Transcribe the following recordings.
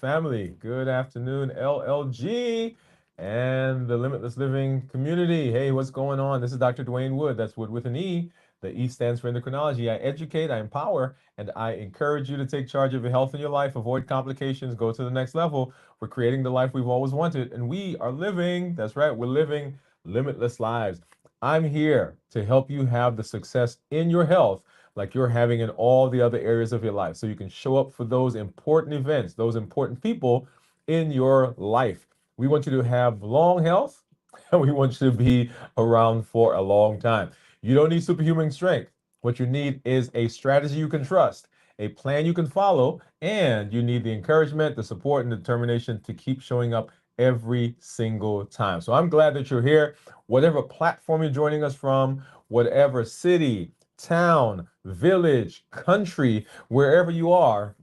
family. Good afternoon, LLG and the Limitless Living community. Hey, what's going on? This is Dr. Dwain Woode. That's Wood with an E. The E stands for endocrinology. I educate, I empower, and I encourage you to take charge of your health and your life, avoid complications, go to the next level. We're creating the life we've always wanted, and we are living, that's right, we're living limitless lives. I'm here to help you have the success in your health like you're having in all the other areas of your life. So you can show up for those important events, those important people in your life. We want you to have long health and we want you to be around for a long time. You don't need superhuman strength. What you need is a strategy you can trust, a plan you can follow, and you need the encouragement, the support, and determination to keep showing up every single time. So I'm glad that you're here. Whatever platform you're joining us from, whatever city, town, village, country, wherever you are,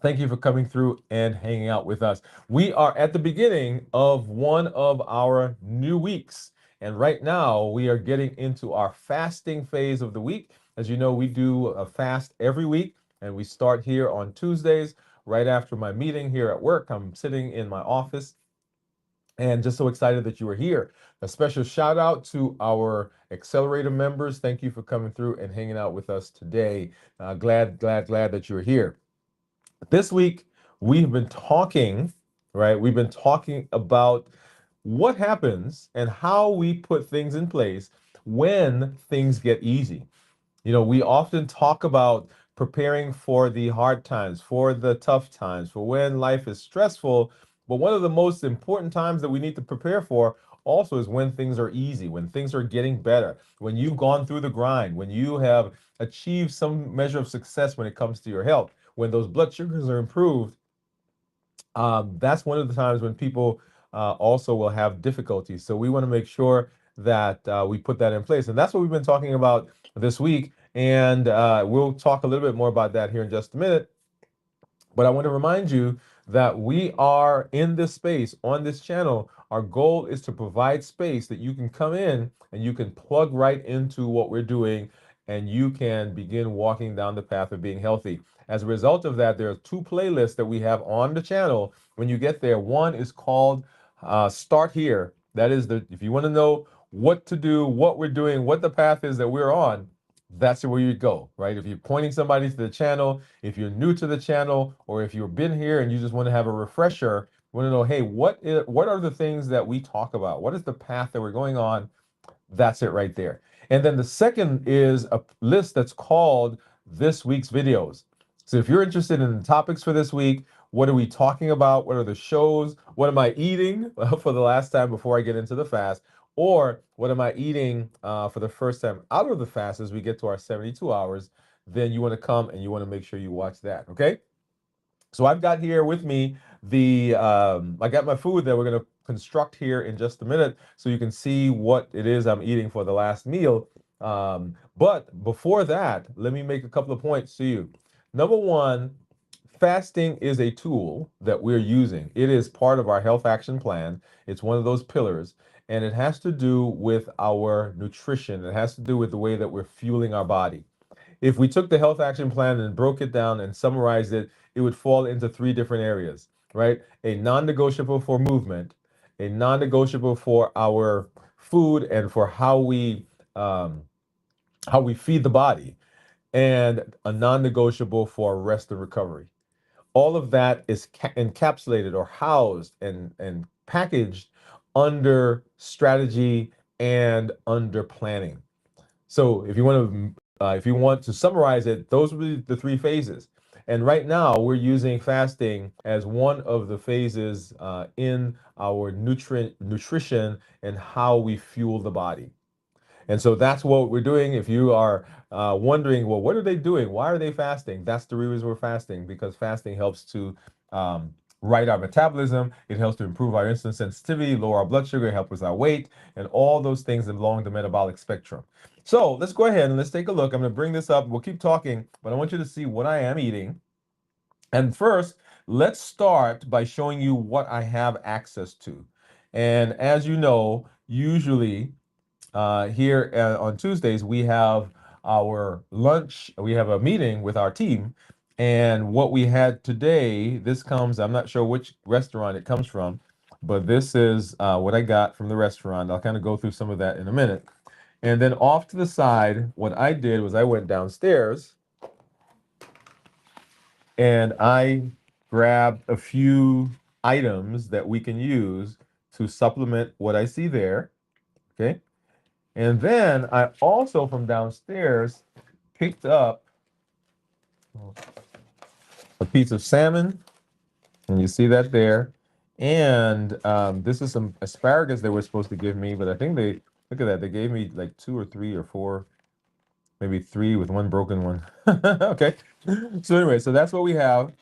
thank you for coming through and hanging out with us. We are at the beginning of one of our new weeks. And right now, we are getting into our fasting phase of the week. As you know, we do a fast every week, and we start here on Tuesdays, right after my meeting here at work. I'm sitting in my office and just so excited that you are here. A special shout out to our accelerator members. Thank you for coming through and hanging out with us today. Glad that you're here. This week, we've been talking, right? We've been talking about what happens and how we put things in place when things get easy. We often talk about preparing for the hard times, for the tough times, for when life is stressful. But one of the most important times that we need to prepare for also is when things are easy, when things are getting better, when you've gone through the grind, when you have achieved some measure of success when it comes to your health, when those blood sugars are improved. That's one of the times when people also will have difficulties. So we want to make sure that we put that in place. And that's what we've been talking about this week. And we'll talk a little bit more about that here in just a minute. But I want to remind you that we are in this space on this channel. Our goal is to provide space that you can come in and you can plug right into what we're doing and you can begin walking down the path of being healthy. As a result of that, there are two playlists that we have on the channel. When you get there, one is called Start Here. That is if you want to know what to do, what we're doing, what the path is that we're on, that's where you go, right? If you're pointing somebody to the channel, if you're new to the channel, or if you've been here and you just want to have a refresher, want to know, hey, what are the things that we talk about? What is the path that we're going on? That's it right there. And then the second is a list that's called This Week's Videos. So if you're interested in the topics for this week, what are we talking about? What are the shows? What am I eating for the last time before I get into the fast? Or what am I eating for the first time out of the fast as we get to our 72 hours? Then you want to come and you want to make sure you watch that, okay? So I've got here with me I got my food that we're going to construct here in just a minute so you can see what it is I'm eating for the last meal. But before that, let me make a couple of points to you. Number one, fasting is a tool that we're using. It is part of our health action plan. It's one of those pillars, and it has to do with our nutrition. It has to do with the way that we're fueling our body. If we took the health action plan and broke it down and summarized it, it would fall into three different areas, right? A non-negotiable for movement, a non-negotiable for our food and for how we feed the body, and a non-negotiable for rest and recovery. All of that is encapsulated or housed and packaged under strategy and under planning. So if you want to summarize it, those would be the three phases. And right now, we're using fasting as one of the phases in our nutrition and how we fuel the body. And so that's what we're doing. If you are wondering, well, what are they doing? Why are they fasting? That's the reason we're fasting, because fasting helps to right our metabolism. It helps to improve our insulin sensitivity, lower our blood sugar, help with our weight, and all those things along the metabolic spectrum. So let's go ahead and let's take a look. I'm going to bring this up. We'll keep talking, but I want you to see what I am eating. And first, let's start by showing you what I have access to. And as you know, usually here on Tuesdays, we have our lunch, we have a meeting with our team, And what we had today, this comes, I'm not sure which restaurant it comes from, but this is what I got from the restaurant. I'll kind of go through some of that in a minute. And then off to the side, what I did was I went downstairs and I grabbed a few items that we can use to supplement what I see there. Okay. And then I also from downstairs picked up a piece of salmon, and you see that there. And this is some asparagus they were supposed to give me, but I think they, look at that, they gave me like 2 or 3 or 4, maybe 3 with one broken one. Okay. So anyway, so that's what we have.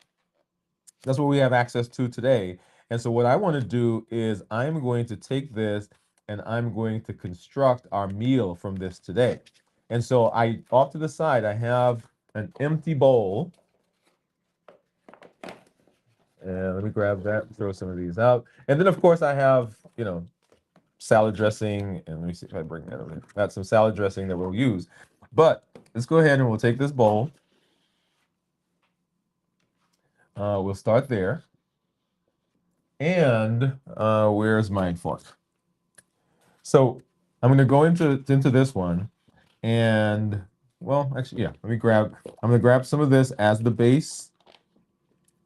That's what we have access to today. And so what I want to do is I'm going to take this and I'm going to construct our meal from this today. And so I, off to the side, I have an empty bowl. And let me grab that, throw some of these out. And then of course I have, salad dressing. And let me see if I bring that over. That's some salad dressing that we'll use. But let's go ahead and we'll take this bowl. We'll start there. And where's my fork? So I'm going to go into this one. And well, actually, yeah, I'm going to grab some of this as the base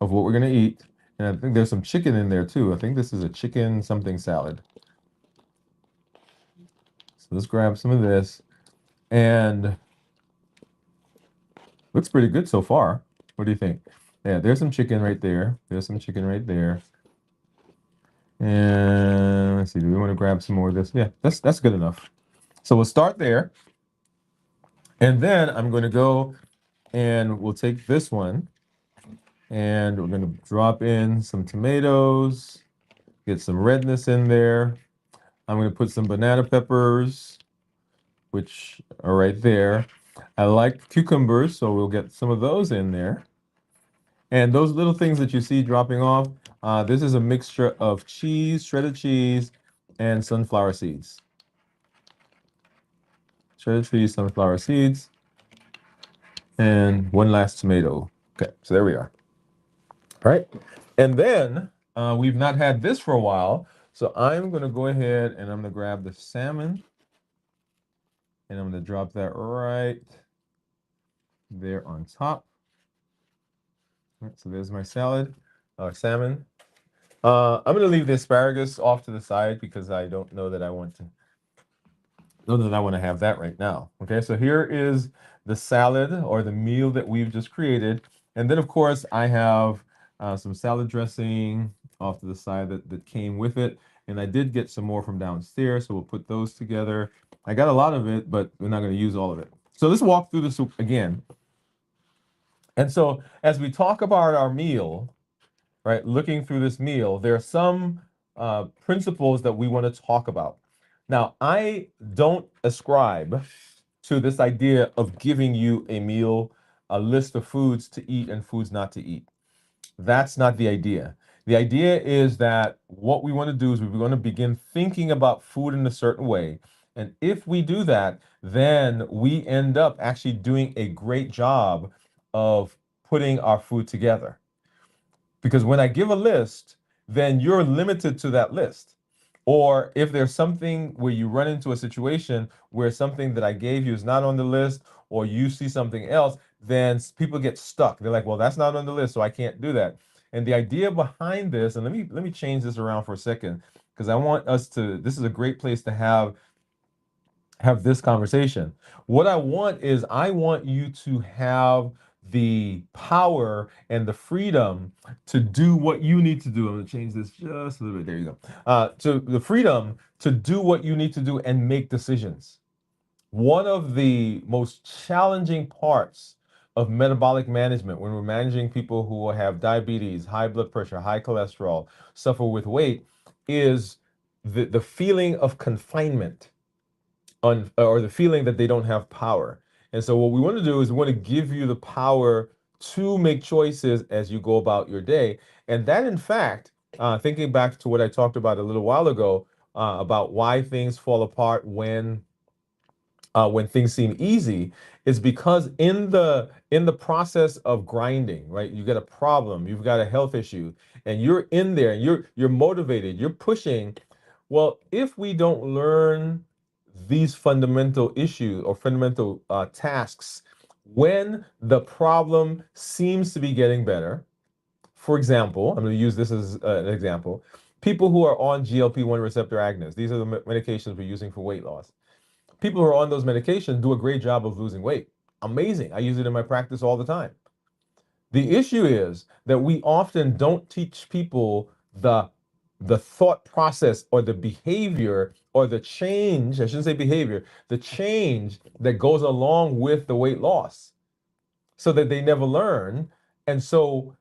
of what we're going to eat. And I think there's some chicken in there too. I think this is a chicken something salad. So let's grab some of this. And looks pretty good so far. What do you think? Yeah, there's some chicken right there. There's some chicken right there. And let's see, do we want to grab some more of this? Yeah, that's good enough. So we'll start there. And then I'm going to go and we'll take this one and we're going to drop in some tomatoes, get some redness in there. I'm going to put some banana peppers, which are right there. I like cucumbers, so we'll get some of those in there. And those little things that you see dropping off, this is a mixture of cheese, shredded cheese, and sunflower seeds. Shredded cheese, sunflower seeds, and one last tomato. Okay, so there we are. All right. And then we've not had this for a while. So I'm going to go ahead and I'm going to grab the salmon and I'm going to drop that right there on top. All right, so there's my salad, salmon. I'm going to leave the asparagus off to the side because I don't know that I want to have that right now. Okay, so here is the salad or the meal that we've just created. And then of course I have some salad dressing off to the side that came with it. And I did get some more from downstairs, so we'll put those together. I got a lot of it, but we're not going to use all of it. So let's walk through this again. And so as we talk about our meal, right, looking through this meal, there are some principles that we want to talk about. Now, I don't ascribe to this idea of giving you a meal, a list of foods to eat and foods not to eat. That's not the idea. The idea is that what we want to do is we want to begin thinking about food in a certain way. And if we do that, then we end up actually doing a great job of putting our food together. Because when I give a list, then you're limited to that list. Or if there's something where you run into a situation where something that I gave you is not on the list, or you see something else, then people get stuck. They're like, well, that's not on the list, so I can't do that. And the idea behind this, and let me change this around for a second, because I want us to, this is a great place to have this conversation. What I want is I want you to have the power and the freedom to do what you need to do. I'm going to change this just a little bit. There you go. To the freedom to do what you need to do and make decisions. One of the most challenging parts of metabolic management when we're managing people who have diabetes, high blood pressure, high cholesterol, suffer with weight is the feeling of confinement or the feeling that they don't have power. And so what we want to do is we want to give you the power to make choices as you go about your day. And that, in fact, thinking back to what I talked about a little while ago about why things fall apart when when things seem easy, is because in the process of grinding, right? You get a problem, you've got a health issue, and you're in there, and you're motivated, you're pushing. Well, if we don't learn these fundamental issues or fundamental tasks when the problem seems to be getting better, for example, I'm going to use this as an example. People who are on GLP-1 receptor agonists, these are the medications we're using for weight loss. People who are on those medications do a great job of losing weight. Amazing. I use it in my practice all the time. The issue is that we often don't teach people the thought process or the behavior or the change, I shouldn't say behavior, the change that goes along with the weight loss so that they never learn. And so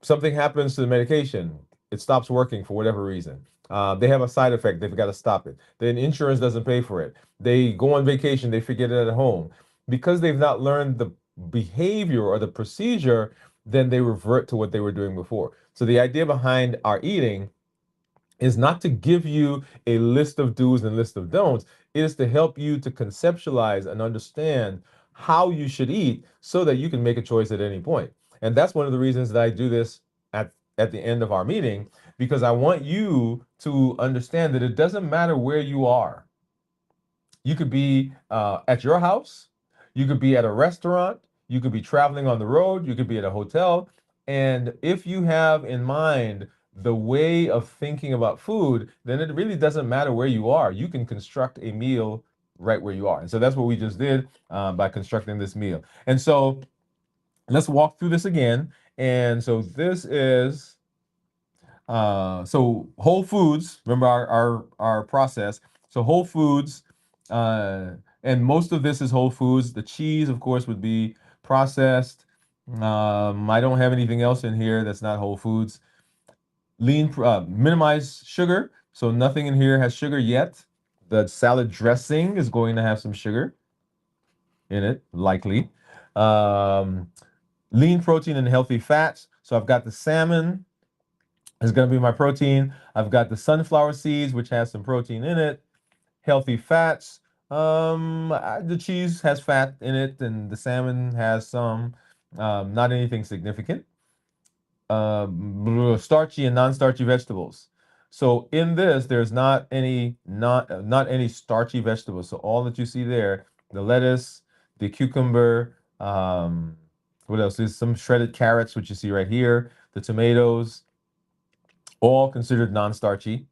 something happens to the medication, it stops working for whatever reason. They have a side effect, they've got to stop it. Then insurance doesn't pay for it. They go on vacation, they forget it at home. Because they've not learned the behavior or the procedure, then they revert to what they were doing before. So the idea behind our eating is not to give you a list of do's and list of don'ts. It is to help you to conceptualize and understand how you should eat so that you can make a choice at any point. And that's one of the reasons that I do this at the end of our meeting, because I want you to understand that it doesn't matter where you are. You could be at your house, you could be at a restaurant, you could be traveling on the road, you could be at a hotel. And if you have in mind the way of thinking about food, then it really doesn't matter where you are. You can construct a meal right where you are. And so that's what we just did by constructing this meal. And so let's walk through this again. And so this is so whole foods, remember our process. So whole foods, and most of this is whole foods. The cheese, of course, would be processed. I don't have anything else in here that's not whole foods. Minimize sugar. So nothing in here has sugar yet. The salad dressing is going to have some sugar in it, likely. Lean protein and healthy fats. So I've got the salmon, is going to be my protein. I've got the sunflower seeds, which has some protein in it. Healthy fats. The cheese has fat in it, and the salmon has some. Not anything significant. Starchy and non-starchy vegetables. So in this, there's not any not any starchy vegetables. So all that you see there, the lettuce, the cucumber, what else? There's some shredded carrots, which you see right here, the tomatoes, all considered non-starchy.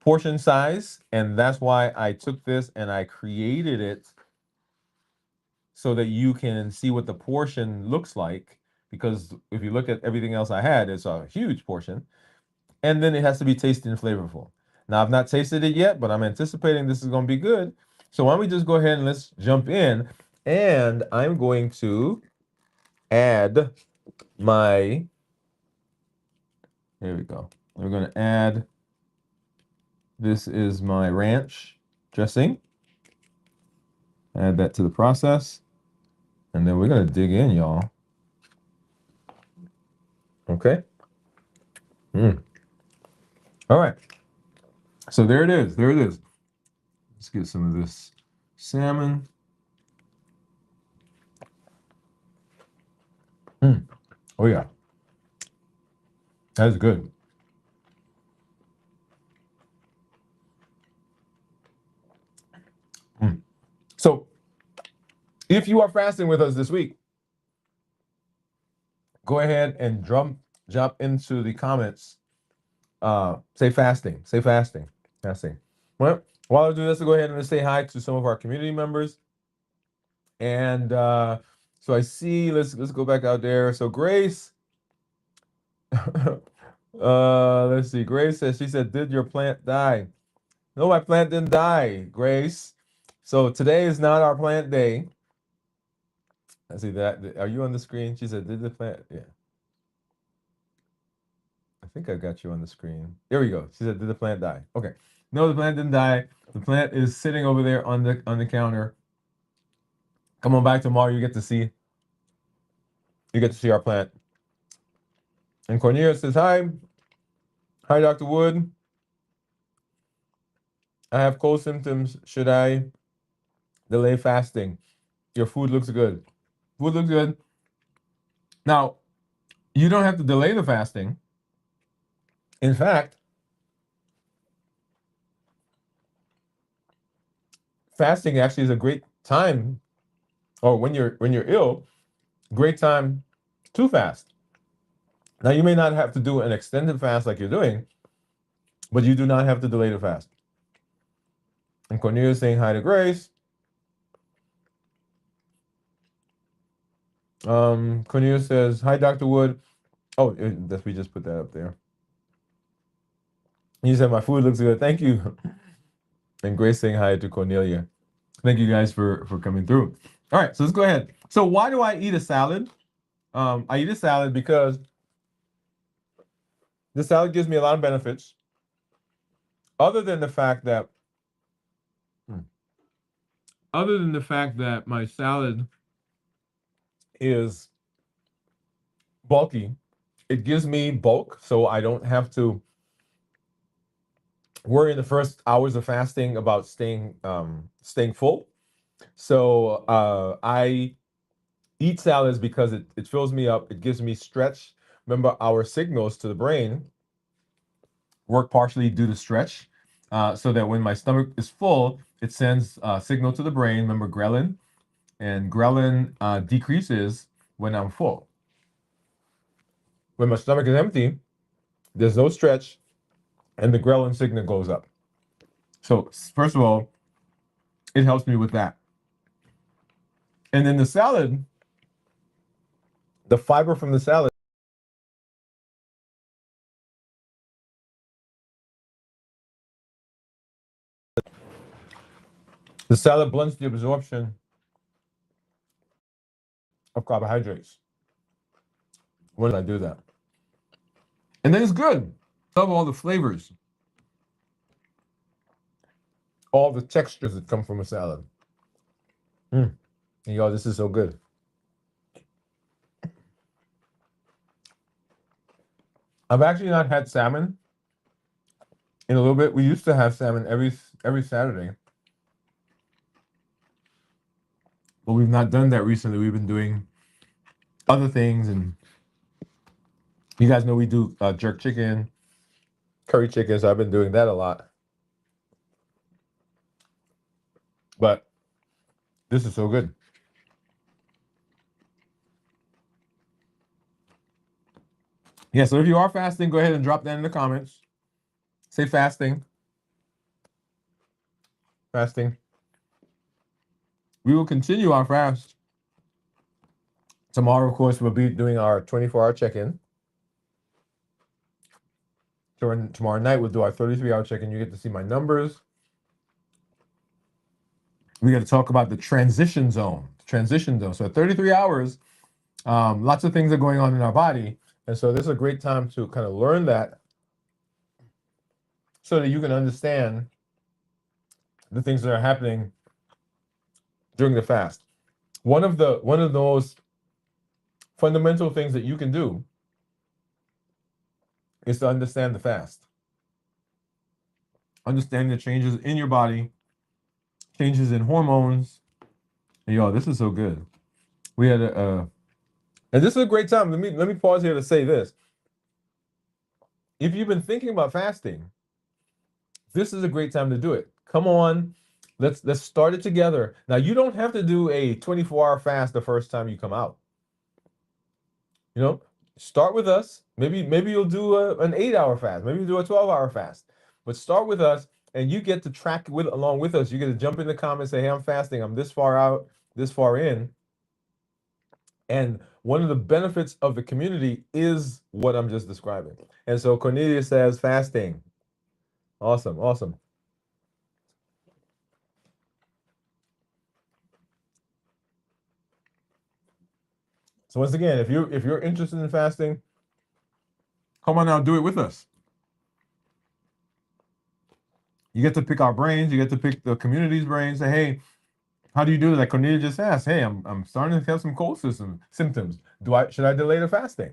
Portion size, and that's why I took this and I created it so that you can see what the portion looks like, because if you look at everything else I had, it's a huge portion. And then it has to be tasty and flavorful. Now, I've not tasted it yet, but I'm anticipating this is going to be good. So why don't we just go ahead and let's jump in, and I'm going to add my, here we go. We're going to add, this is my ranch dressing. Add that to the process. And then we're going to dig in, y'all. Okay. All right. So there it is. There it is. Let's get some of this salmon. Oh, yeah. That is good. So if you are fasting with us this week, go ahead and jump into the comments. Say fasting. Say fasting. Fasting. Well, while I do this, I'll go ahead and say hi to some of our community members. And so I see, let's go back out there. So Grace, let's see. Grace says, she said, did your plant die? No, my plant didn't die, Grace. So today is not our plant day. I see that. Are you on the screen? She said, did the plant? Yeah. I think I got you on the screen. There we go. She said, did the plant die? Okay. No, the plant didn't die. The plant is sitting over there on the counter. Come on back tomorrow. You get to see our plant. And Cornelia says, hi. Hi, Dr. Wood. I have cold symptoms. Should I delay fasting. Your food looks good. Food looks good. Now, you don't have to delay the fasting. In fact, fasting actually is a great time, or when you're ill, great time to fast. Now, you may not have to do an extended fast like you're doing, but you do not have to delay the fast. And Cornelius saying hi to Grace. Cornelius says, hi, Dr. Wood. Oh, we just put that up there. He said, my food looks good. Thank you. And Grace saying hi to Cornelia. Thank you guys for coming through. All right, so let's go ahead. So why do I eat a salad? I eat a salad because the salad gives me a lot of benefits. Other than the fact that, my salad is bulky, it gives me bulk, so I don't have to worry in the first hours of fasting about staying full. So I eat salads because it fills me up. It gives me stretch. Remember, our signals to the brain work partially due to stretch, so that when my stomach is full, it sends a signal to the brain. Remember ghrelin, and ghrelin decreases when I'm full. When my stomach is empty, there's no stretch, and the ghrelin signal goes up. So first of all, it helps me with that. And then the salad, the fiber from the salad, the salad blunts the absorption of carbohydrates. When I do that, and then it's good. I love all the flavors, all the textures that come from a salad. Y'all, this is so good. I've actually not had salmon in a little bit. We used to have salmon every Saturday, but we've not done that recently. We've been doing other things, and you guys know we do jerk chicken, curry chicken. So I've been doing that a lot. But this is so good. Yeah. So if you are fasting, go ahead and drop that in the comments. Say fasting. Fasting. We will continue our fast. Tomorrow, of course, we'll be doing our 24-hour check-in. Tomorrow night, we'll do our 33-hour check-in. You get to see my numbers. We got to talk about the transition zone. So 33 hours, lots of things are going on in our body. And so this is a great time to kind of learn that so that you can understand the things that are happening during the fast. One of those fundamental things that you can do is to understand the fast. Understand the changes in your body, changes in hormones. And y'all, this is so good. We had and this is a great time. Let me pause here to say this. If you've been thinking about fasting, this is a great time to do it. Come on, let's start it together. Now, you don't have to do a 24-hour fast the first time you come out. You know, start with us. Maybe you'll do an 8-hour fast. Maybe you do a 12-hour fast. But start with us, and you get to track along with us. You get to jump in the comments, say, "Hey, I'm fasting. I'm this far out, this far in." And one of the benefits of the community is what I'm just describing. And so Cornelia says fasting. Awesome, awesome. So once again, if you're interested in fasting, come on now, do it with us. You get to pick our brains. You get to pick the community's brains. Say, hey, how do you do that? Like Cornelia just asked. Hey, I'm starting to have some cold symptoms. Should I delay the fasting?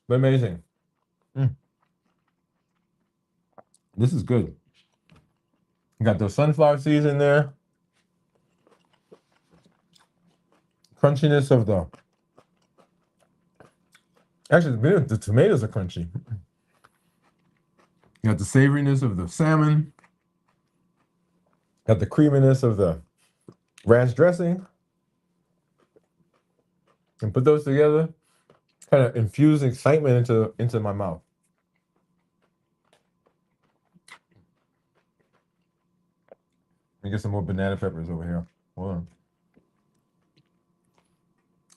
Amazing. This is good. You got those sunflower seeds in there. Crunchiness of the, actually, the tomatoes are crunchy. You got the savoriness of the salmon. Got the creaminess of the ranch dressing. And put those together, kind of infuse excitement into my mouth. Let me get some more banana peppers over here. Hold on.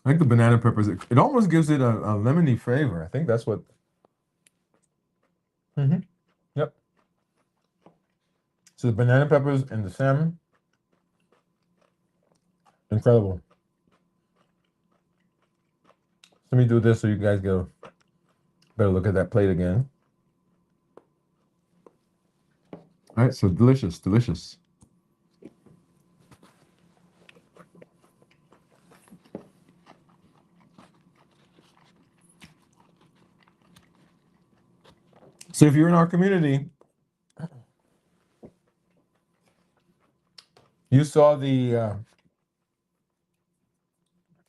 I like the banana peppers. It almost gives it a lemony flavor. I think that's what. Yep. So the banana peppers and the salmon, incredible. Let me do this so you guys get a better look at that plate again. All right, so delicious, delicious. So if you're in our community, you saw the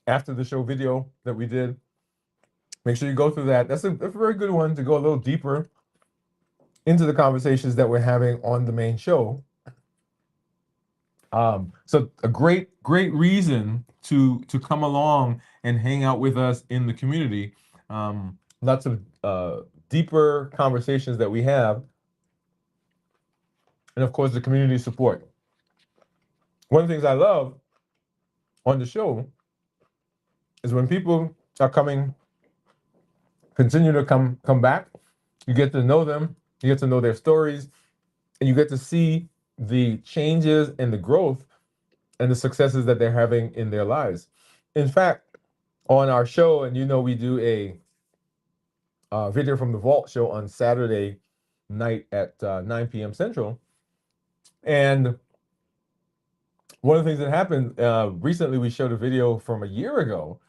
after the show video that we did. Make sure you go through that. That's a very good one to go a little deeper into the conversations that we're having on the main show. So a great reason to come along and hang out with us in the community. Lots of deeper conversations that we have, and of course the community support. One of the things I love on the show is when people are continue to come back. You get to know them, you get to know their stories, and you get to see the changes and the growth and the successes that they're having in their lives. In fact, on our show, and we do a video from the Vault show on Saturday night at 9 p.m. Central. And one of the things that happened recently, we showed a video from a year ago,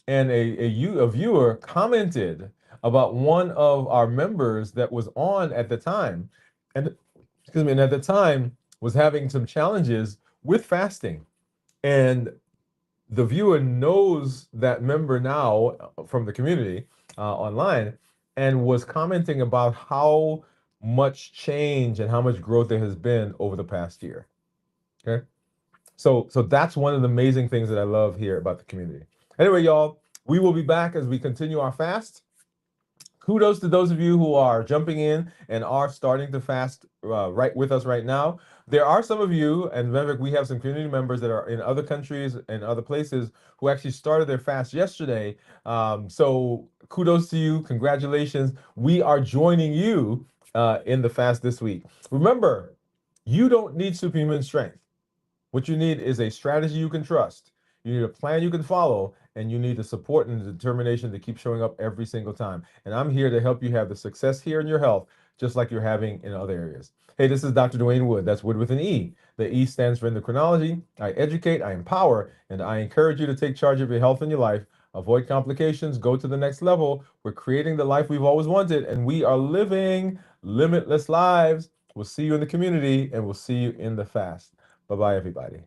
and a viewer commented about one of our members that was on at the time, and at the time was having some challenges with fasting. And the viewer knows that member now from the community online, and was commenting about how much change and how much growth there has been over the past year. Okay. So that's one of the amazing things that I love here about the community. Anyway, y'all, we will be back as we continue our fast. Kudos to those of you who are jumping in and are starting to fast right with us right now. There are some of you, and remember, we have some community members that are in other countries and other places who actually started their fast yesterday. So kudos to you. Congratulations. We are joining you in the fast this week. Remember, you don't need superhuman strength. What you need is a strategy you can trust. You need a plan you can follow, and you need the support and the determination to keep showing up every single time. And I'm here to help you have the success here in your health, just like you're having in other areas. Hey, this is Dr. Dwain Woode. That's Wood with an E. The E stands for endocrinology. I educate, I empower, and I encourage you to take charge of your health and your life. Avoid complications, go to the next level. We're creating the life we've always wanted, and we are living limitless lives. We'll see you in the community, and we'll see you in the fast. Bye-bye, everybody.